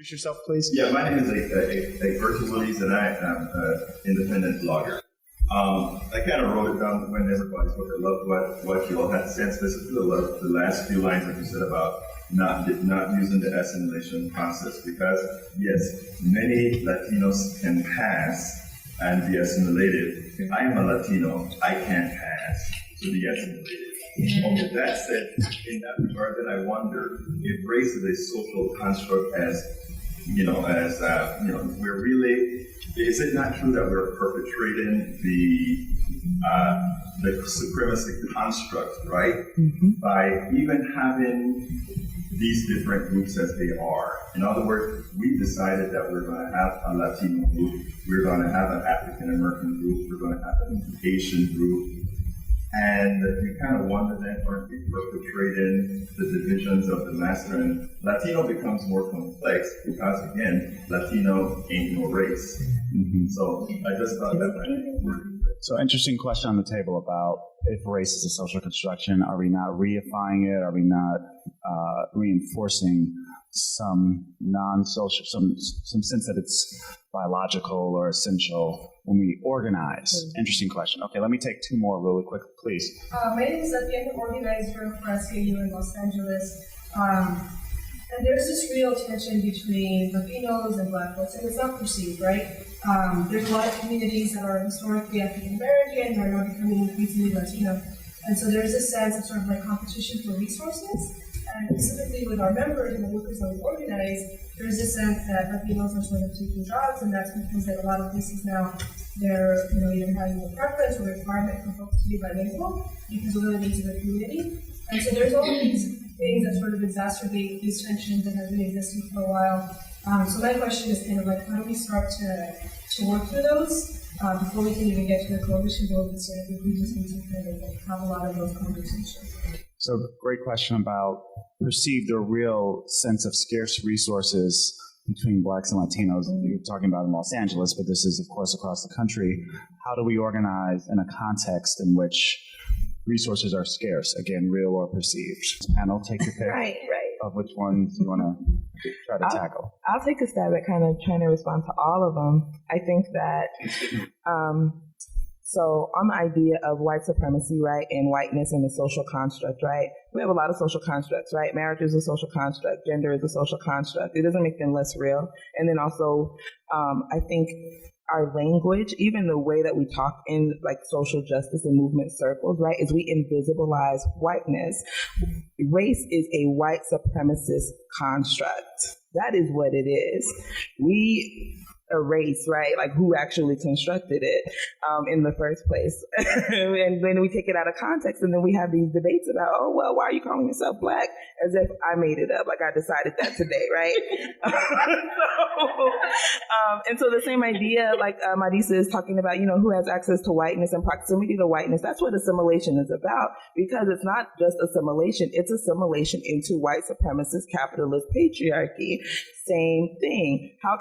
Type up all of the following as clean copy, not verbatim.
Introduce yourself, please. Yeah, my name is a virtual Louise, and I am an independent blogger. I kind of wrote it down when everybody's book. I love what you all had to say, specifically the last few lines that you said about not using the assimilation process, because yes, many Latinos can pass and be assimilated. I am a Latino. I can't pass to be assimilated. With that said, in that regard, then I wonder if race is a social construct we're really, is it not true that we're perpetrating the supremacist construct, right? Mm-hmm. By even having these different groups as they are. In other words, we decided that we're going to have a Latino group, we're going to have an African American group, we're going to have an Asian group. And you kind of wonder then, aren't we perpetrating the divisions of the master? And Latino becomes more complex because, again, Latino ain't no race. Mm-hmm. So I just thought that might work. So interesting question on the table about if race is a social construction. Are we not reifying it? Are we not reinforcing some non-social, some sense that it's biological or essential when we organize? Interesting question. Okay, let me take two more really quick, please. My name is Zafia. I'm an organizer for SKU in Los Angeles. And there's this real tension between Latinos and Black folks, and it's not perceived, right? There's a lot of communities that are historically African American and are now becoming increasingly Latino. And so there's this sense of sort of like competition for resources. And specifically with our members and the workers that we organize, there's this sense that Latinos are sort of taking jobs, and that's because in a lot of places now they're either having a preference or requirement for folks to be bilingual because of the needs of the community. And so there's all of these things that sort of exacerbate these tensions that have been existing for a while. So my question is kind of like, how do we start to work through those before we can even get to the coalition building? So I think we just need to kind of have a lot of those conversations. So great question about perceived or real sense of scarce resources between Blacks and Latinos. Mm-hmm. You're talking about in Los Angeles, but this is, of course, across the country. How do we organize in a context in which resources are scarce, again, real or perceived? Panel, take your pick right. of which ones you want to try to tackle. I'll take a stab at kind of trying to respond to all of them. I think that so on the idea of white supremacy, right, and whiteness and the social construct, right, we have a lot of social constructs, right? Marriage is a social construct. Gender is a social construct. It doesn't make them less real. And then also, I think our language, even the way that we talk in like social justice and movement circles, right, is we invisibilize whiteness. Race is a white supremacist construct. That is what it is. We erase, right, like who actually constructed it in the first place. And then we take it out of context, and then we have these debates about, oh, well, why are you calling yourself Black? As if I made it up, like I decided that today, right? And so the same idea, like Marisa is talking about, who has access to whiteness and proximity to whiteness, that's what assimilation is about, because it's not just assimilation, it's assimilation into white supremacist capitalist patriarchy. Same thing. How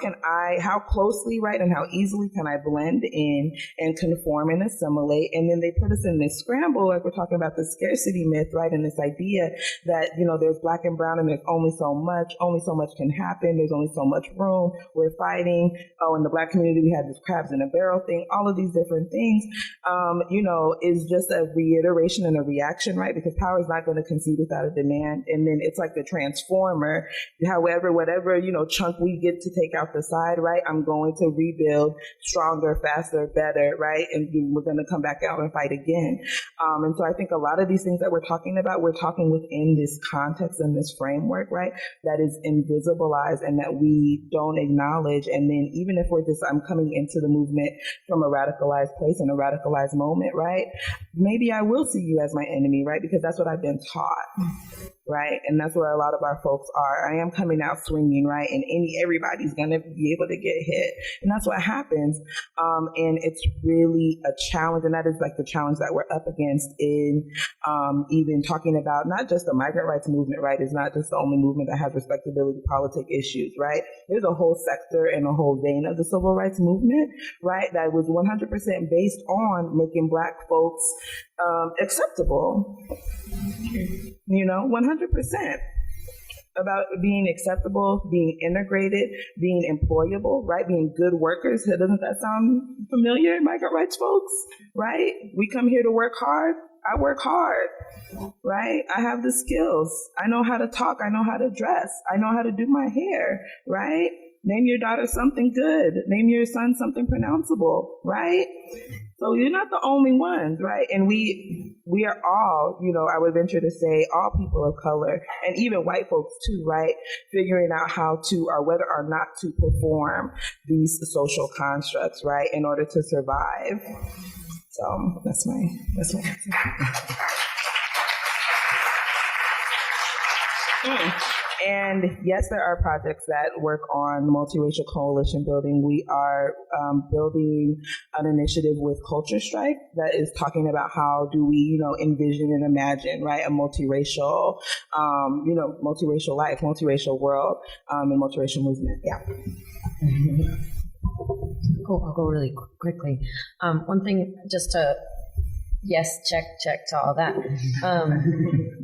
closely, right, and how easily can I blend in and conform and assimilate? And then they put us in this scramble, like we're talking about the scarcity myth, right, and this idea that, there's Black and brown and there's only so much can happen, there's only so much room, we're fighting. Oh, in the Black community, we have this crabs in a barrel thing, all of these different things, is just a reiteration and a reaction, right, because power is not going to concede without a demand. And then it's like the transformer, however, whatever, chunk we get to take out the side, right, I'm going to rebuild stronger, faster, better, right, and we're going to come back out and fight again. And so I think a lot of these things that we're talking about, we're talking within this context and this framework, right, that is invisibilized and that we don't acknowledge. And then even if I'm coming into the movement from a radicalized place and a radicalized moment, right, maybe I will see you as my enemy, right, because that's what I've been taught. Right, and that's where a lot of our folks are. I am coming out swinging, right, and everybody's going to be able to get hit, and that's what happens. And it's really a challenge, and that is like the challenge that we're up against in even talking about not just the migrant rights movement, right? It's not just the only movement that has respectability politic issues, right? There's a whole sector and a whole vein of the civil rights movement, right, that was 100% based on making Black folks acceptable. 100%. about being acceptable, being integrated, being employable, right? Being good workers. Doesn't that sound familiar, migrant rights folks? Right? We come here to work hard. I work hard, right? I have the skills. I know how to talk. I know how to dress. I know how to do my hair, right? Name your daughter something good. Name your son something pronounceable, right? So you're not the only ones, right? And we are all, I would venture to say, all people of color, and even white folks too, right? Figuring out how to, or whether or not to perform these social constructs, right, in order to survive. So that's my answer. And yes, there are projects that work on multiracial coalition building. We are building an initiative with Culture Strike that is talking about how do we, envision and imagine, right, a multiracial, multiracial life, multiracial world, and multiracial movement. Yeah. Cool. I'll go really quickly. One thing just to, yes, check to all that.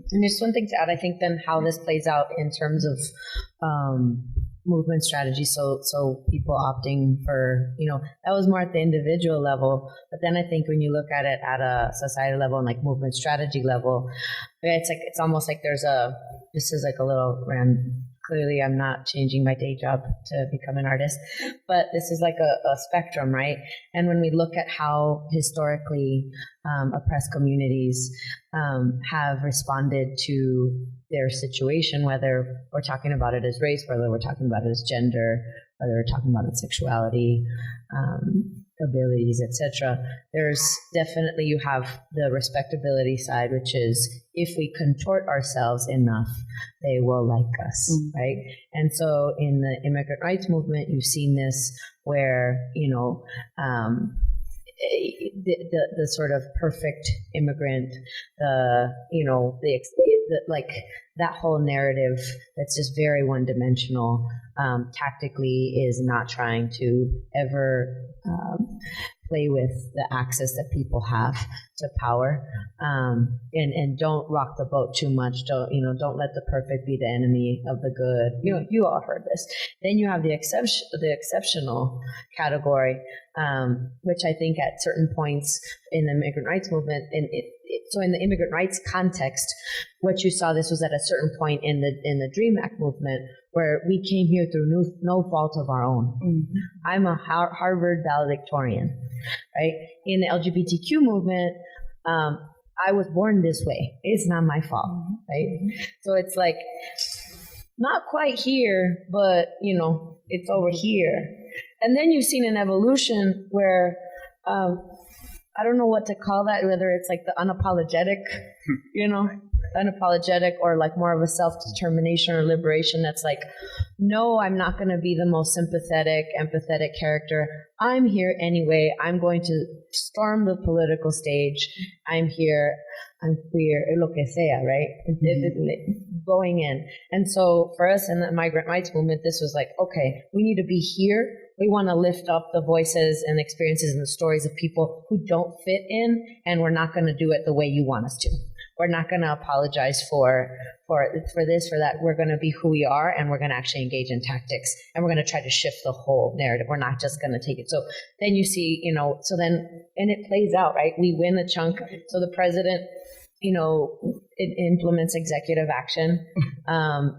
And just one thing to add, I think then how this plays out in terms of movement strategy. So people opting for, that was more at the individual level. But then I think when you look at it at a society level and like movement strategy level, it's almost like this is like a little clearly I'm not changing my day job to become an artist, but this is like a spectrum, right? And when we look at how historically oppressed communities have responded to their situation, whether we're talking about it as race, whether we're talking about it as gender, whether we're talking about it sexuality, abilities, etc. There's definitely, you have the respectability side, which is if we contort ourselves enough, they will like us, right? And so in the immigrant rights movement, you've seen this where, the sort of perfect immigrant, like that whole narrative that's just very one-dimensional, tactically is not trying to ever play with the access that people have to power, and don't rock the boat too much. Don't let the perfect be the enemy of the good. You all heard this. Then you have the exceptional category, which I think at certain points in the immigrant rights movement, so in the immigrant rights context, what you saw, this was at a certain point in the DREAM Act movement, where we came here through no fault of our own. Mm-hmm. I'm a Harvard valedictorian, right? In the LGBTQ movement, I was born this way. It's not my fault, right? So it's like, not quite here, but, it's over here. And then you've seen an evolution where, I don't know what to call that, whether it's like the unapologetic, unapologetic, or like more of a self-determination or liberation that's like, no, I'm not going to be the most sympathetic, empathetic character. I'm here anyway. I'm going to storm the political stage. I'm here. I'm queer, lo que sea, right? Mm-hmm. Going in. And so for us in the migrant rights movement, this was like, okay, we need to be here. We want to lift up the voices and experiences and the stories of people who don't fit in, and we're not going to do it the way you want us to. We're not going to apologize for this, for that. We're going to be who we are, and we're going to actually engage in tactics, and we're going to try to shift the whole narrative. We're not just going to take it. So then you see, and it plays out, right? We win a chunk. So the president, it implements executive action,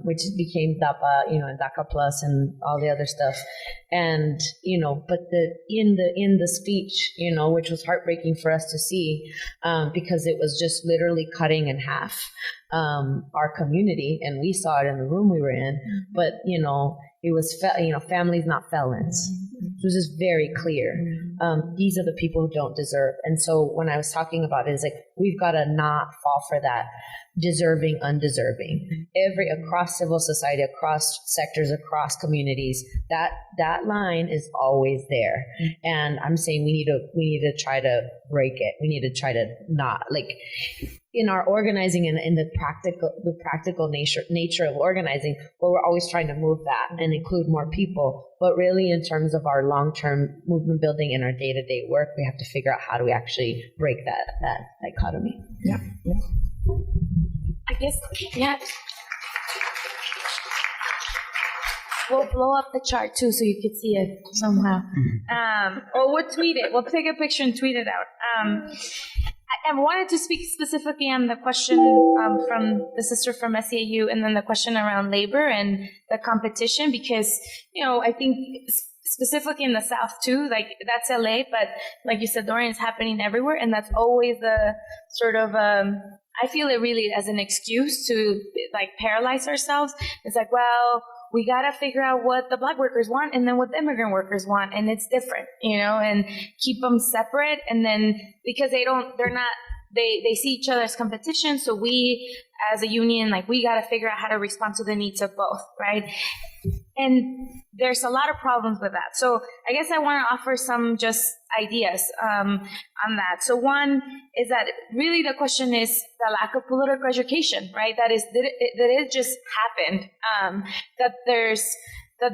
which became DAPA, and DACA Plus and all the other stuff. And, but in the speech, which was heartbreaking for us to see, because it was just literally cutting in half, our community. And we saw it in the room we were in, but, it was, families, not felons. It was just very clear. These are the people who don't deserve. And so when I was talking about it, it's like, we've got to not fall for that deserving, undeserving. Across civil society, across sectors, across communities, that line is always there. And I'm saying we need to try to break it. We need to try to not, like, in our organizing and in the practical nature of organizing, where we're always trying to move that and include more people. But really, in terms of our long-term movement building and our day-to-day work, we have to figure out how do we actually break that dichotomy. Yeah. I guess, yeah. We'll blow up the chart too so you can see it somehow. Or we'll tweet it. We'll take a picture and tweet it out. I wanted to speak specifically on the question from the sister from SEAU and then the question around labor and the competition because, I think specifically in the South too, like that's LA, but like you said, Dorian, is happening everywhere. And that's always the sort of, I feel it really as an excuse to like paralyze ourselves. It's like, well, we got to figure out what the Black workers want and then what the immigrant workers want. And it's different, and keep them separate. And then because they see each other as competition. So we as a union, like we got to figure out how to respond to the needs of both. Right. And there's a lot of problems with that. So I guess I want to offer some just ideas on that. So one is that really the question is the lack of political education, right? That it just happened, that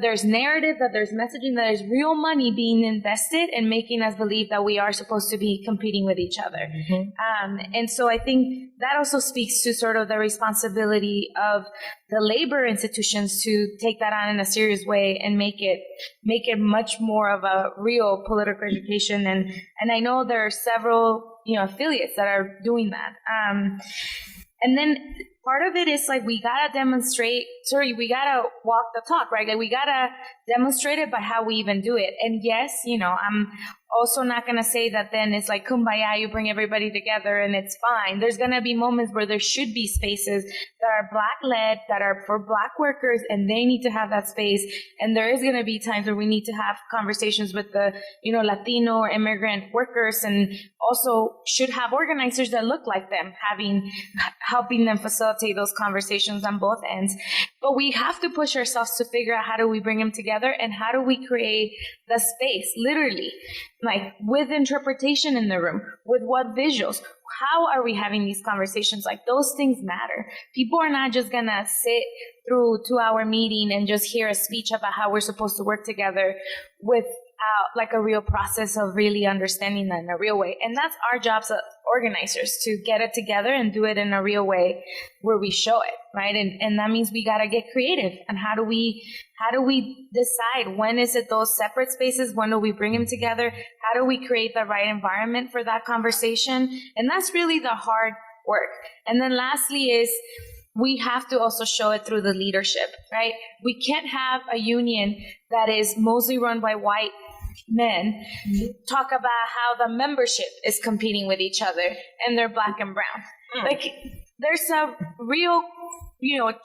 there's narrative, that there's messaging, that there's real money being invested in making us believe that we are supposed to be competing with each other. Mm-hmm. And so I think that also speaks to sort of the responsibility of the labor institutions to take that on in a serious way and make it much more of a real political education. And I know there are several, affiliates that are doing that. And then part of it is like we gotta walk the talk, right? Like we gotta demonstrate it by how we even do it. And yes, I'm also not gonna say that then it's like kumbaya, you bring everybody together and it's fine. There's gonna be moments where there should be spaces that are Black led, that are for Black workers, and they need to have that space. And there is gonna be times where we need to have conversations with the, Latino or immigrant workers, and also should have organizers that look like them, helping them facilitate those conversations on both ends. But we have to push ourselves to figure out how do we bring them together and how do we create the space, literally, like with interpretation in the room, with what visuals. How are we having these conversations? Like those things matter. People are not just gonna sit through 2-hour meeting and just hear a speech about how we're supposed to work together without like a real process of really understanding that in a real way. And that's our jobs as organizers, to get it together and do it in a real way where we show it, right? And that means we gotta get creative. And how do we decide when is it those separate spaces? When do we bring them together? How do we create the right environment for that conversation? And that's really the hard work. And then lastly is we have to also show it through the leadership, right? We can't have a union that is mostly run by white men talk about how the membership is competing with each other and they're Black and brown. Like there's a real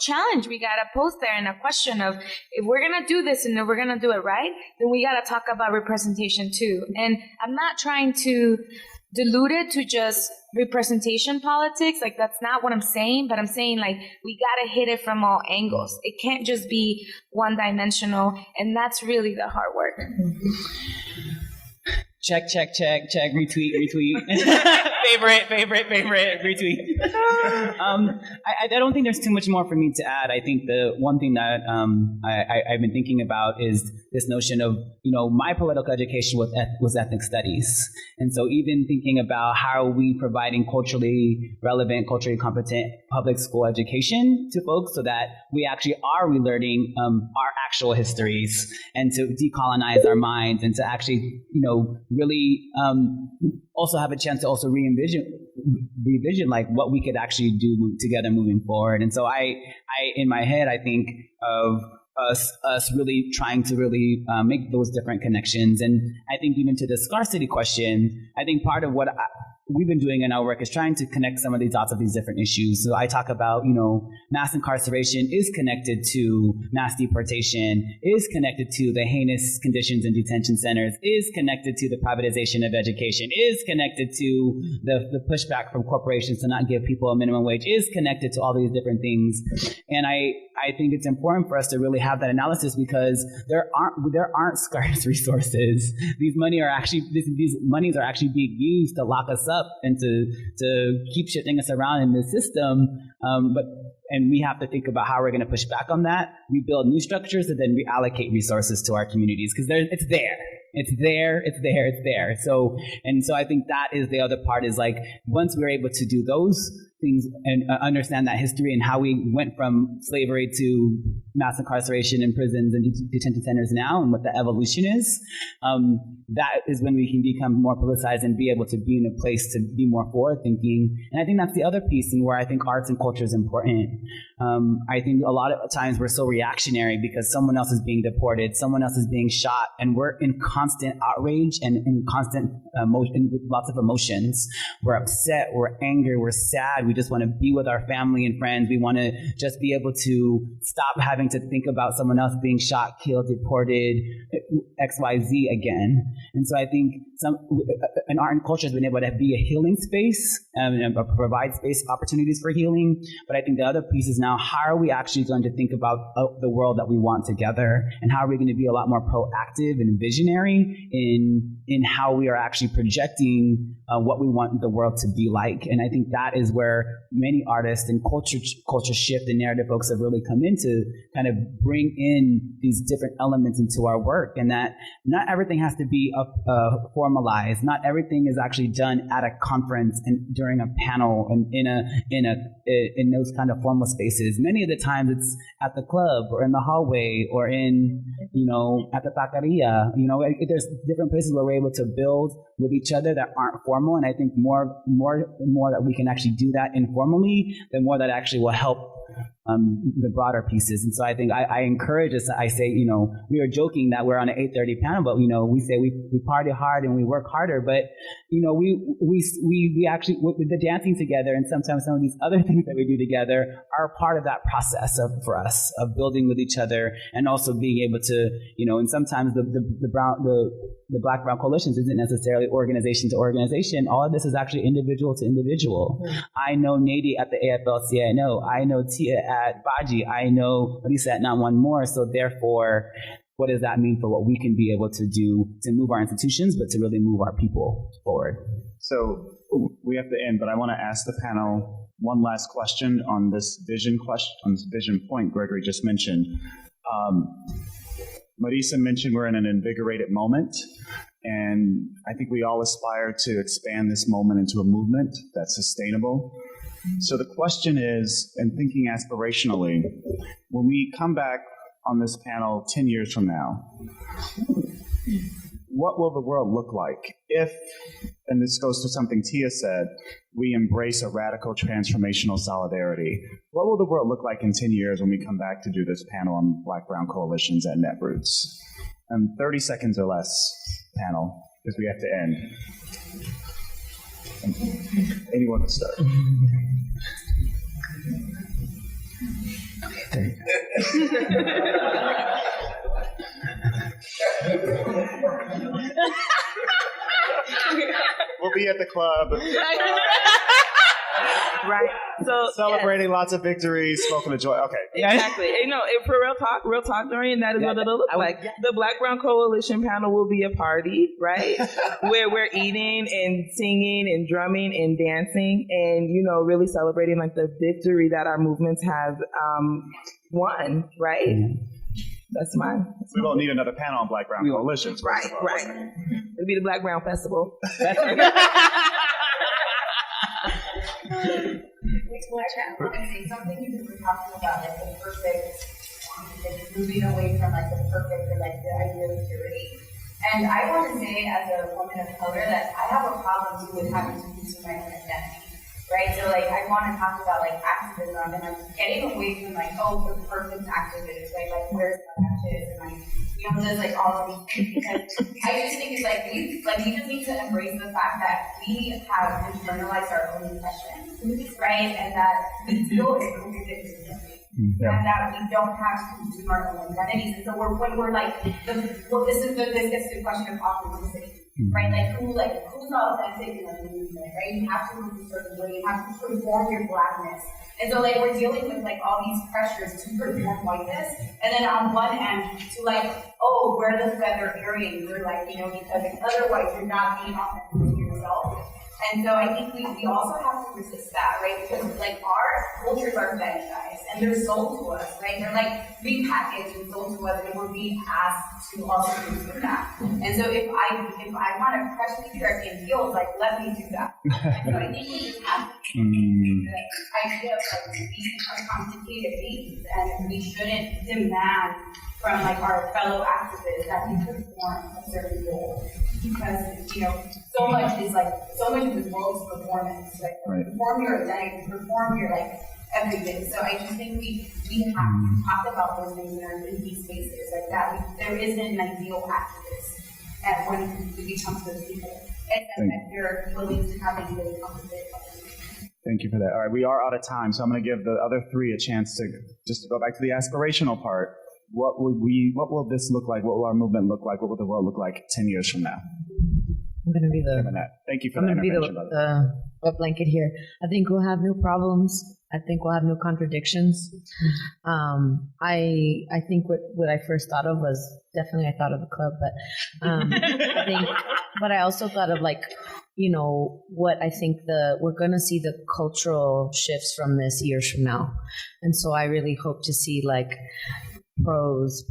challenge we got to pose there, and a question of if we're going to do this and if we're going to do it right, then we got to talk about representation too. And I'm not trying to dilute it to just representation politics. Like that's not what I'm saying, but I'm saying like we got to hit it from all angles. It can't just be one dimensional, and that's really the hard work. Check, retweet. favorite, retweet. I don't think there's too much more for me to add. I think the one thing that I've been thinking about is this notion of, my political education was ethnic studies. And so even thinking about how are we providing culturally relevant, culturally competent public school education to folks so that we actually are relearning our actual histories and to decolonize our minds and to actually, really also have a chance to also revision like what we could actually do together moving forward. And so I in my head, I think of us really trying to really make those different connections. And I think even to the scarcity question, I think part of what we've been doing in our work is trying to connect some of these dots of these different issues. So I talk about, mass incarceration is connected to mass deportation, is connected to the heinous conditions in detention centers, is connected to the privatization of education, is connected to the pushback from corporations to not give people a minimum wage, is connected to all these different things. And I think it's important for us to really have that analysis because there aren't scarce resources. These monies are actually being used to lock us up and to keep shifting us around in the system. And we have to think about how we're going to push back on that. We build new structures and then reallocate resources to our communities because it's there. So I think that is the other part is like once we're able to do those, things and understand that history and how we went from slavery to mass incarceration in prisons and detention centers now and what the evolution is, that is when we can become more politicized and be able to be in a place to be more forward thinking. And I think that's the other piece and where I think arts and culture is important. I think a lot of times we're so reactionary because someone else is being deported, someone else is being shot, and we're in constant outrage and in constant emotion, with lots of emotions. We're upset, we're angry, we're sad. We just want to be with our family and friends. We want to just be able to stop having to think about someone else being shot, killed, deported, XYZ again. And so I think an art and culture has been able to be a healing space and provide space opportunities for healing. But I think the other piece is now, how are we actually going to think about the world that we want together? And how are we going to be a lot more proactive and visionary in how we are actually projecting what we want the world to be like? And I think that is where many artists and culture shift and narrative folks have really come in to kind of bring in these different elements into our work, and that not everything has to be formalized. Not everything is actually done at a conference and during a panel and in those kind of formal spaces. Many of the times it's at the club or in the hallway or in, at the taqueria. There's different places where we're able to build with each other that aren't formal. And I think more that we can actually do that informally, the more that actually will help the broader pieces. And so I think I encourage us. I say, we are joking that we're on an 8:30 panel, but we say we party hard and we work harder. But we actually, with the dancing together and sometimes some of these other things that we do together are part of that process for us of building with each other, and also being able to, and sometimes the Black Brown coalitions isn't necessarily organization to organization. All of this is actually individual to individual. Mm-hmm. I know Nady at the AFL-CIO. I know Tia at Baji. I know Marisa at Not One More. So therefore, what does that mean for what we can be able to do to move our institutions, but to really move our people forward? So we have to end, but I want to ask the panel one last question on this vision point Gregory just mentioned. Marisa mentioned we're in an invigorated moment, and I think we all aspire to expand this moment into a movement that's sustainable. So the question is, and thinking aspirationally, when we come back on this panel 10 years from now, what will the world look like if, and this goes to something Tia said, we embrace a radical transformational solidarity? What will the world look like in 10 years when we come back to do this panel on Black-Brown coalitions at Netroots? 30 seconds or less, panel, because we have to end. Anyone can start. Okay, there you go. We'll be at the club. Right. So celebrating lots of victories, smoking the joy. Okay. Exactly. For real talk, Dorian, that is what it'll look like. The Black Brown Coalition panel will be a party, right? Where we're eating and singing and drumming and dancing and, really celebrating like the victory that our movements have won, right? Mm-hmm. That's mine. We won't need another panel on Black Brown coalitions. Right. It'll be the Black Brown Festival. I want to say something because we're talking about like the perfect, moving away from like the perfect or like the idea of purity. And I want to say as a woman of color that I have a problem too with having to pursue my own identity. Right? So like I want to talk about like activism and I'm getting away from like, the perfect activist, right? Like where's the activist and like just like all of these things. Because I just think it's like we just need to embrace the fact that we have internalized our own oppression, right? And that we feel excluded differently. Yeah. And that we don't have to consume our own identities. And so when we're like, this gets to the question of authenticity. Right, who's authentic in the movement, right? You have to move a certain way. You have to perform your blackness, and so we're dealing with all these pressures to perform whiteness, and then on one end to wear the feather earrings, or because otherwise you're not being authentic to yourself. And so I think we also have to resist that, right? Because like our cultures are fetishized and they're sold to us, right? They're like repackaged and sold to us, and we're being asked to also consume that. And so if I want to crush patriarchy in heels, like let me do that. And so I think we just have to the idea of like we are complicated beings, and we shouldn't demand from like our fellow activists that we perform a certain role, because so much of this world is performance. Like perform your identity, perform your like everything. So I just think we have to talk about those things in these spaces like that. There isn't an ideal activist at when we become those people, and that you're willing to have a really complicated conversation. Thank you for that. All right, we are out of time, so I'm going to give the other three a chance to just go back to the aspirational part. What will this look like? What will our movement look like? What will the world look like 10 years from now? I'm going to be Thank you for that intervention. The blanket here. I think we'll have new problems. I think we'll have new contradictions. I think what I first thought of was definitely I thought of the club, but I also thought of like, what I think we're going to see the cultural shifts from this years from now. And so I really hope to see like prose,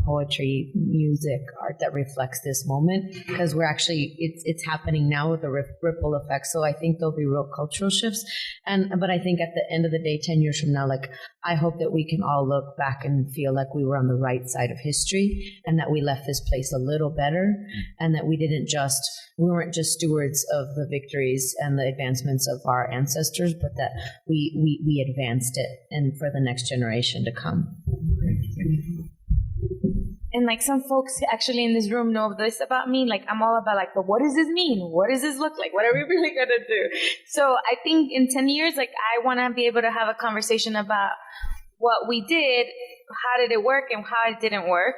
poetry, music, art that reflects this moment, because we're actually it's happening now with the ripple effect. So I think there'll be real cultural shifts, but I think at the end of the day, 10 years from now, like I hope that we can all look back and feel like we were on the right side of history, and that we left this place a little better, and that we weren't just stewards of the victories and the advancements of our ancestors, but that we advanced it, and for the next generation to come. And like some folks actually in this room know this about me. Like I'm all about like, but what does this mean? What does this look like? What are we really gonna do? So I think in 10 years, like I want to be able to have a conversation about what we did, how did it work, and how it didn't work,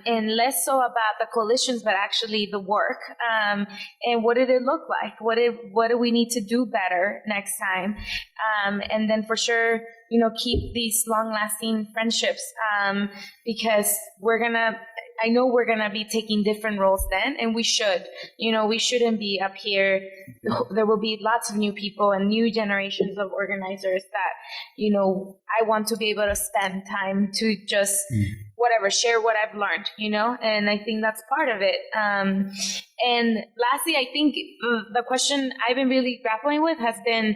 and less so about the coalitions, but actually the work, and what did it look like? What do we need to do better next time? And then for sure, keep these long-lasting friendships, because I know we're gonna be taking different roles then, and we should. We shouldn't be up here. There will be lots of new people and new generations of organizers that, I want to be able to spend time to just share what I've learned, and I think that's part of it. And lastly, I think the question I've been really grappling with has been,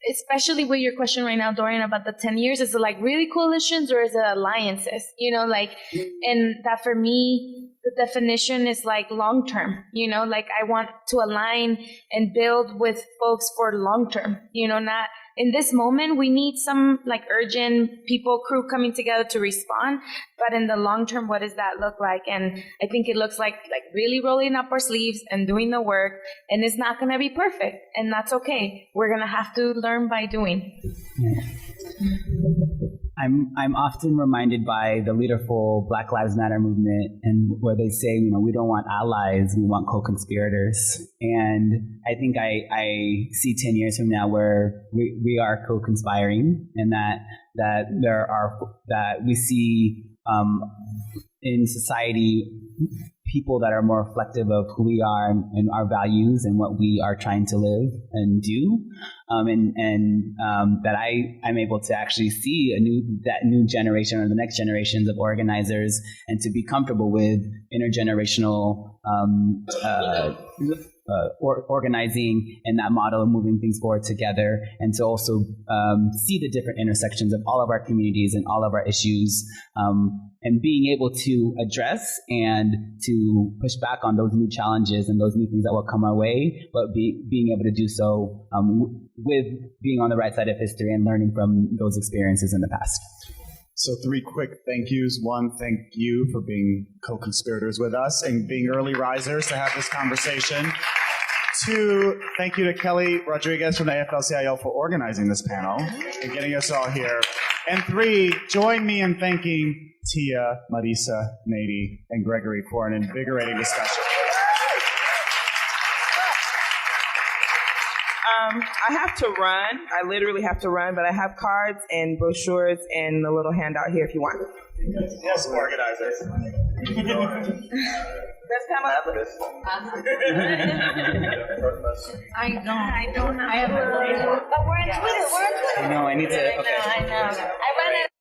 especially with your question right now, Dorian, about the 10 years, is it like really coalitions or is it alliances? And that for me, the definition is like long-term, like I want to align and build with folks for long-term, not in this moment. We need some like urgent crew coming together to respond, but in the long term, what does that look like? And I think it looks like really rolling up our sleeves and doing the work, and it's not going to be perfect, and that's okay. We're going to have to learn by doing. Yeah. I'm often reminded by the Leaderful Black Lives Matter movement, and where they say, we don't want allies, we want co-conspirators. And I think I see 10 years from now where we are co-conspiring, and that we see in society people that are more reflective of who we are and our values and what we are trying to live and do, that I'm able to actually see that new generation or the next generations of organizers, and to be comfortable with intergenerational organizing and that model of moving things forward together, and to also see the different intersections of all of our communities and all of our issues, and being able to address and to push back on those new challenges and those new things that will come our way, but being able to do so with being on the right side of history and learning from those experiences in the past. So 3 quick thank yous. 1, thank you for being co-conspirators with us and being early risers to have this conversation. 2, thank you to Kelly Rodriguez from the AFL-CIO for organizing this panel and getting us all here. And 3, join me in thanking Tia, Marisa, Nady, and Gregory for an invigorating discussion. I have to run. I literally have to run, but I have cards and brochures and a little handout here if you want. Yes, organizers. That's Pamela Evans. I don't know. I have a But we're on Twitter. I know, I need to, okay. I know. I ran